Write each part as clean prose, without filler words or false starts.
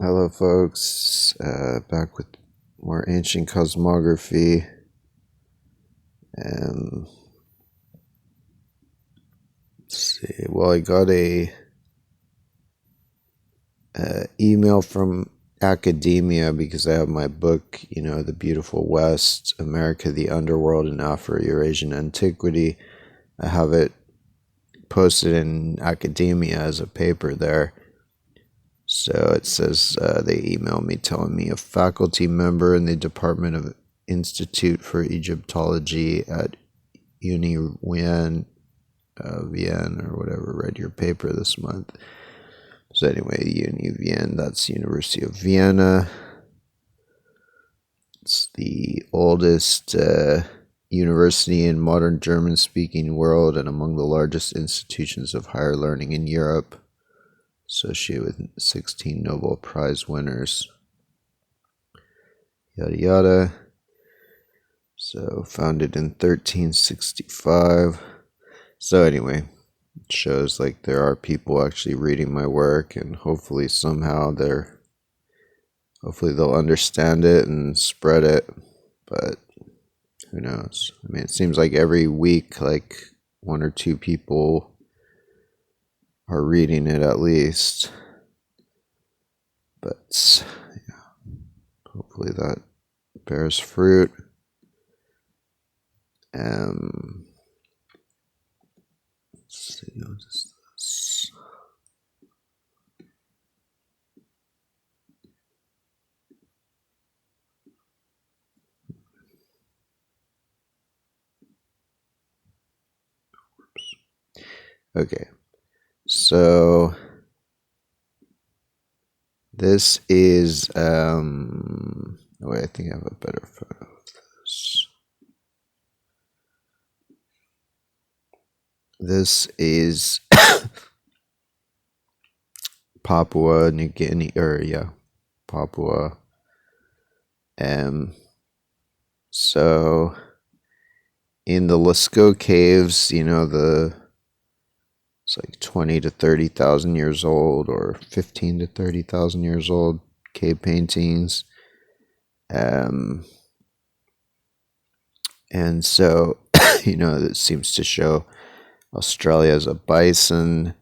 Hello, folks. Back with more ancient cosmography. Let's see. Well, I got a email from academia because I have my book, The Beautiful West, America, the Underworld, and Afro-Eurasian Antiquity. I have it posted in academia as a paper there. So it says they emailed me telling me a faculty member in the Department of Institute for Egyptology at Uni Wien, Vienna or whatever, read your paper this month. So anyway, Uni Wien, that's University of Vienna. It's the oldest university in modern German-speaking world and among the largest institutions of higher learning in Europe, associated with 16 Nobel Prize winners. Yada yada. So founded in 1365. So anyway, it shows like there are people actually reading my work, and hopefully they'll understand it and spread it. But who knows? I mean, it seems like every week, like one or two people are reading it at least. But yeah, hopefully that bears fruit. Let's see, what is this? Okay, so this is wait, I think I have a better photo of this. This is Papua New Guinea, Papua. So in the Lascaux caves, it's like 20 to 30,000 years old, or 15 to 30,000 years old cave paintings. And so, it seems to show Australia as a bison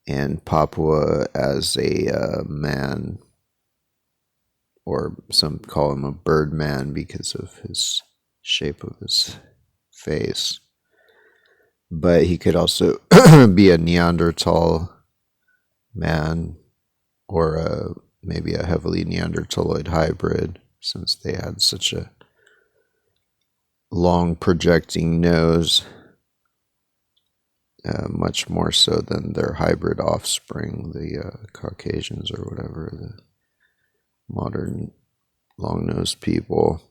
and Papua as a man, or some call him a bird man because of his shape of his face. But he could also be a Neanderthal man, or maybe a heavily Neanderthaloid hybrid, since they had such a long projecting nose, much more so than their hybrid offspring, the Caucasians or whatever, the modern long-nosed people.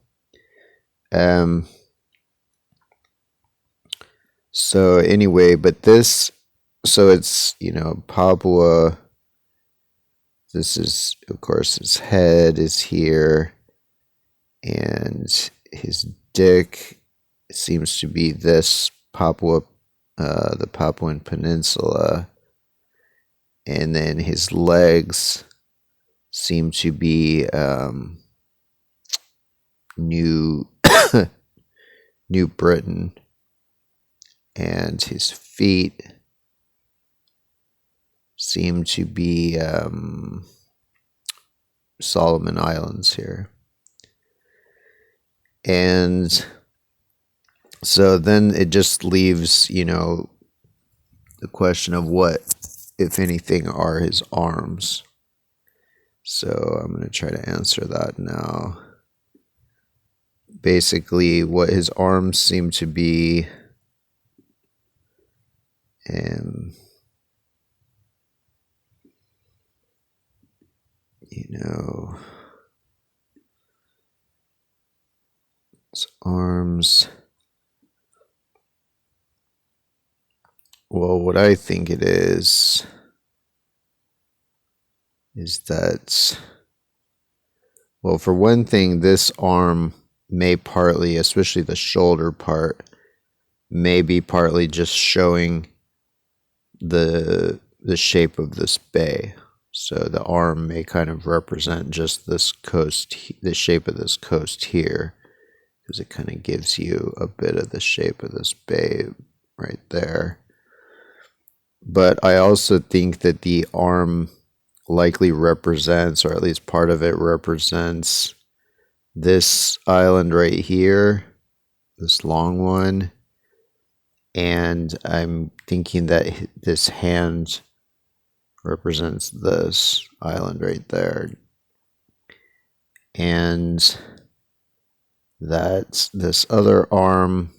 So anyway, but this, so it's, Papua. This is, of course, his head is here, and his dick seems to be this Papua, the Papuan Peninsula, and then his legs seem to be New New Britain, and his feet seem to be Solomon Islands here. And so then it just leaves, the question of what, if anything, are his arms. So I'm going to try to answer that now. Basically, what his arms seem to be, his arms. Well, what I think it is that, well, for one thing, this arm may partly, especially the shoulder part, may be partly just showing the shape of this bay. So the arm may kind of represent just this coast, the shape of this coast here, because it kind of gives you a bit of the shape of this bay right there. But I also think that the arm likely represents, or at least part of it represents, this island right here, this long one. And I'm thinking that this hand represents this island right there. And that this other arm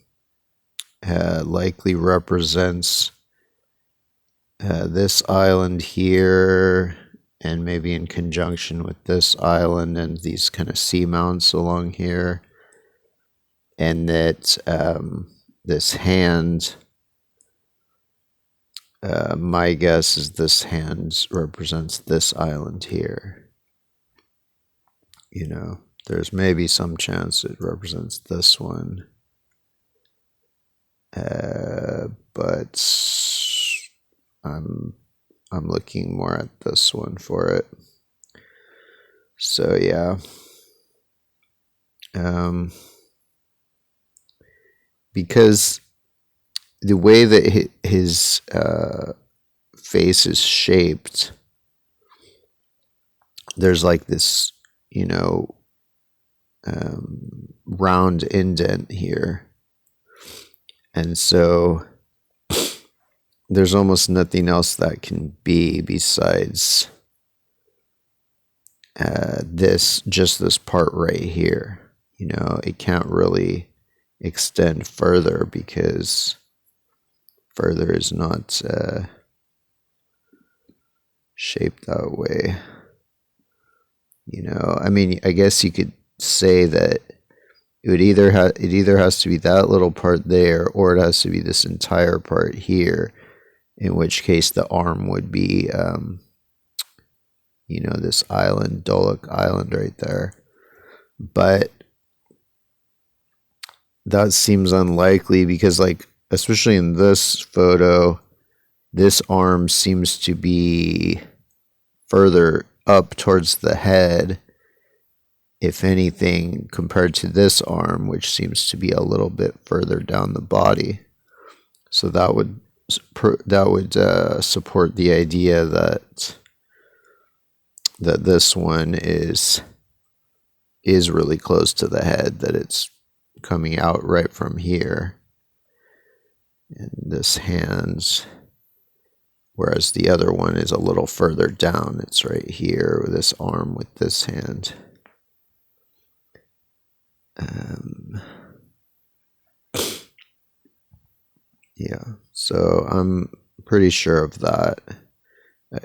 likely represents this island here, and maybe in conjunction with this island and these kind of seamounts along here. And that this hand, my guess is this hand represents this island here. You know, there's maybe some chance it represents this one. But I'm looking more at this one for it. So yeah. Because the way that his face is shaped, there's like this, round indent here. And so there's almost nothing else that can be besides just this part right here. It can't really extend further because further is not shaped that way. I mean, I guess you could say that it either has to be that little part there, or it has to be this entire part here, in which case the arm would be this island, Dolok Island right there. But that seems unlikely because, like, especially in this photo, this arm seems to be further up towards the head, if anything, compared to this arm, which seems to be a little bit further down the body. So that would support the idea that this one is really close to the head, that it's coming out right from here. And this hand, whereas the other one is a little further down. It's right here with this arm with this hand. Yeah, so I'm pretty sure of that.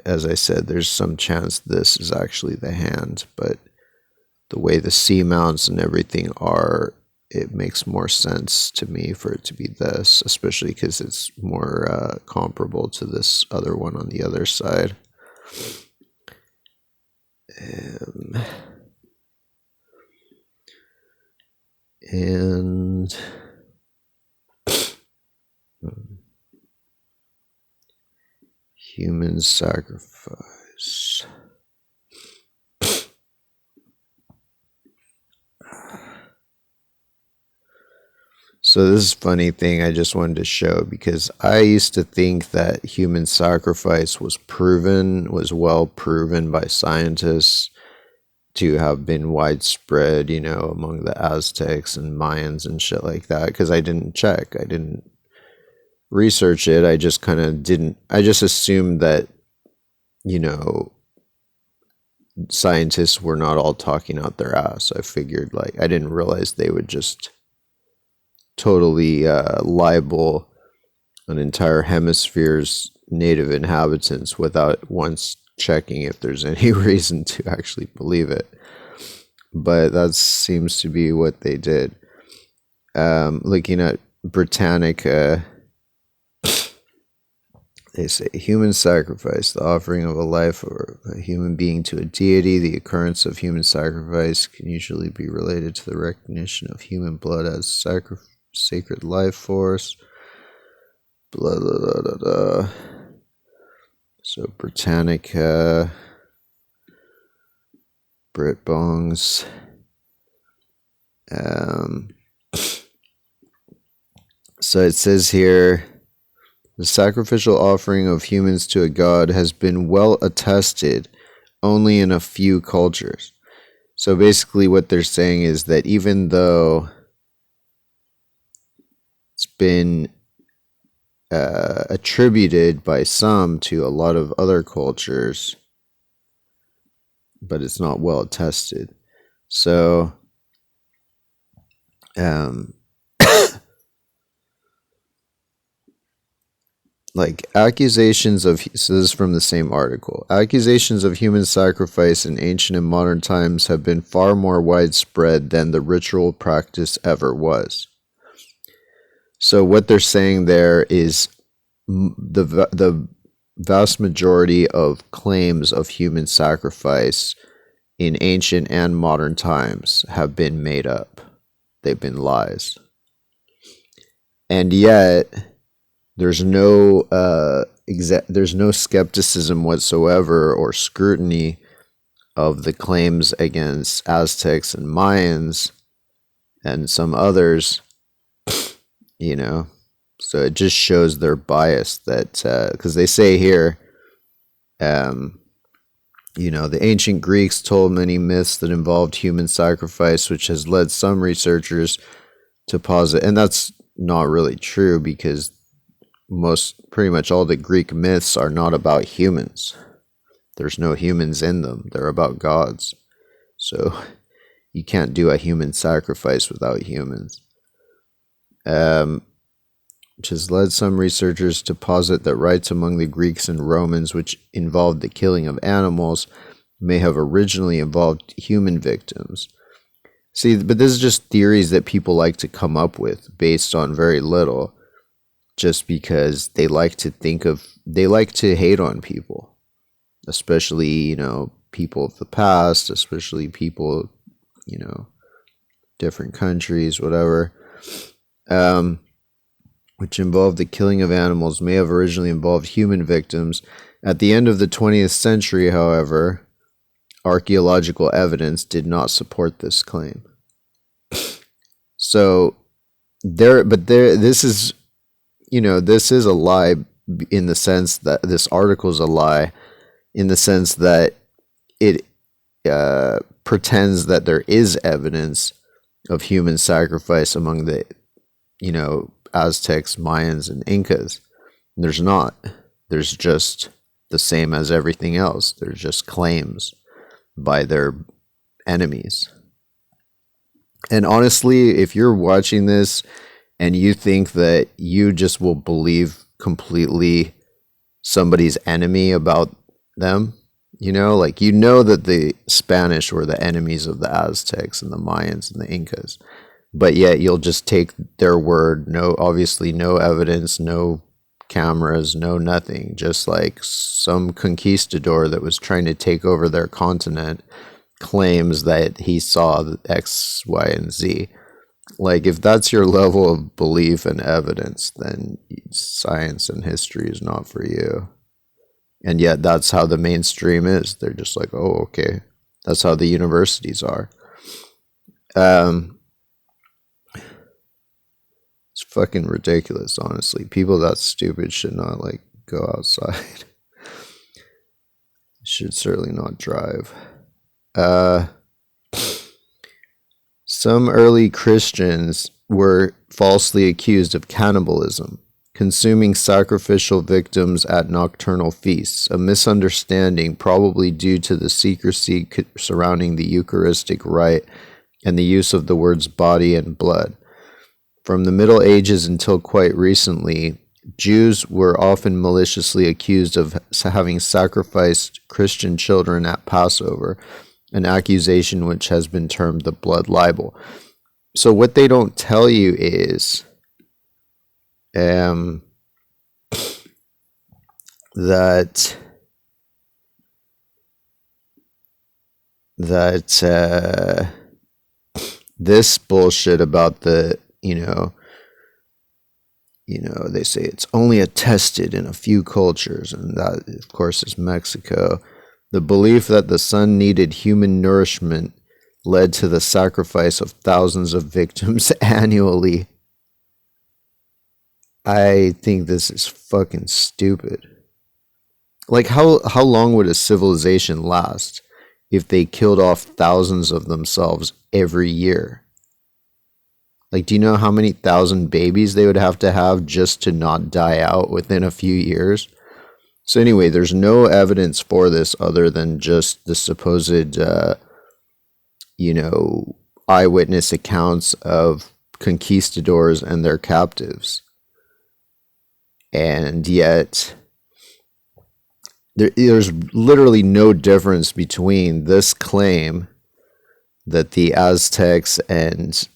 As I said, there's some chance this is actually the hand, but the way the seamounts and everything are, it makes more sense to me for it to be this, especially because it's more comparable to this other one on the other side. And human sacrifice. So this is a funny thing I just wanted to show, because I used to think that human sacrifice was well proven by scientists to have been widespread, among the Aztecs and Mayans and shit like that, because I didn't check. I didn't research it. I just I just assumed that, scientists were not all talking out their ass. I figured, I didn't realize they would just totally libel an entire hemisphere's native inhabitants without once checking if there's any reason to actually believe it. But that seems to be what they did. Looking at Britannica, they say human sacrifice, the offering of a life or a human being to a deity. The occurrence of human sacrifice can usually be related to the recognition of human blood as sacred life force. Blah, blah, blah, blah, blah. So Britannica, Brit Bongs. So it says here, the sacrificial offering of humans to a god has been well attested only in a few cultures. So basically what they're saying is that even though it's been attributed by some to a lot of other cultures, but it's not well attested. So like accusations of, so this is from the same article, accusations of human sacrifice in ancient and modern times have been far more widespread than the ritual practice ever was. So what they're saying there is the vast majority of claims of human sacrifice in ancient and modern times have been made up. They've been lies. And yet there's no there's no skepticism whatsoever or scrutiny of the claims against Aztecs and Mayans and some others, you know. So it just shows their bias that, because they say here, you know, the ancient Greeks told many myths that involved human sacrifice, which has led some researchers to posit, and that's not really true because pretty much all the Greek myths are not about humans. There's no humans in them. They're about gods. So you can't do a human sacrifice without humans. Which has led some researchers to posit that rites among the Greeks and Romans, which involved the killing of animals, may have originally involved human victims. See, but this is just theories that people like to come up with based on very little, just because they like to hate on people, especially, you know, people of the past, especially people, you know, different countries, whatever. Which involved the killing of animals, may have originally involved human victims. At the end of the 20th century, however, archaeological evidence did not support this claim. So this is, you know, this is a lie in the sense that this article is a lie in the sense that it pretends that there is evidence of human sacrifice among the, you know, Aztecs, Mayans, and Incas. There's not. There's just the same as everything else. There's just claims by their enemies. And honestly, if you're watching this and you think that you just will believe completely somebody's enemy about them, you know, like, you know that the Spanish were the enemies of the Aztecs and the Mayans and the Incas. But yet you'll just take their word, obviously no evidence, no cameras, no nothing. Just like some conquistador that was trying to take over their continent claims that he saw X, Y, and Z. Like, if that's your level of belief and evidence, then science and history is not for you. And yet that's how the mainstream is. They're just like, oh, okay. That's how the universities are. It's fucking ridiculous, honestly. People that stupid should not, like, go outside. Should certainly not drive. Some early Christians were falsely accused of cannibalism, consuming sacrificial victims at nocturnal feasts, a misunderstanding probably due to the secrecy surrounding the Eucharistic rite and the use of the words body and blood. From the Middle Ages until quite recently, Jews were often maliciously accused of having sacrificed Christian children at Passover, an accusation which has been termed the blood libel. So what they don't tell you is that this bullshit about the, you know, they say it's only attested in a few cultures, and that, of course, is Mexico. The belief that the sun needed human nourishment led to the sacrifice of thousands of victims annually. I think this is fucking stupid. Like, how long would a civilization last if they killed off thousands of themselves every year? Like, do you know how many thousand babies they would have to have just to not die out within a few years? So anyway, there's no evidence for this other than just the supposed, eyewitness accounts of conquistadors and their captives. And yet, there's literally no difference between this claim that the Aztecs and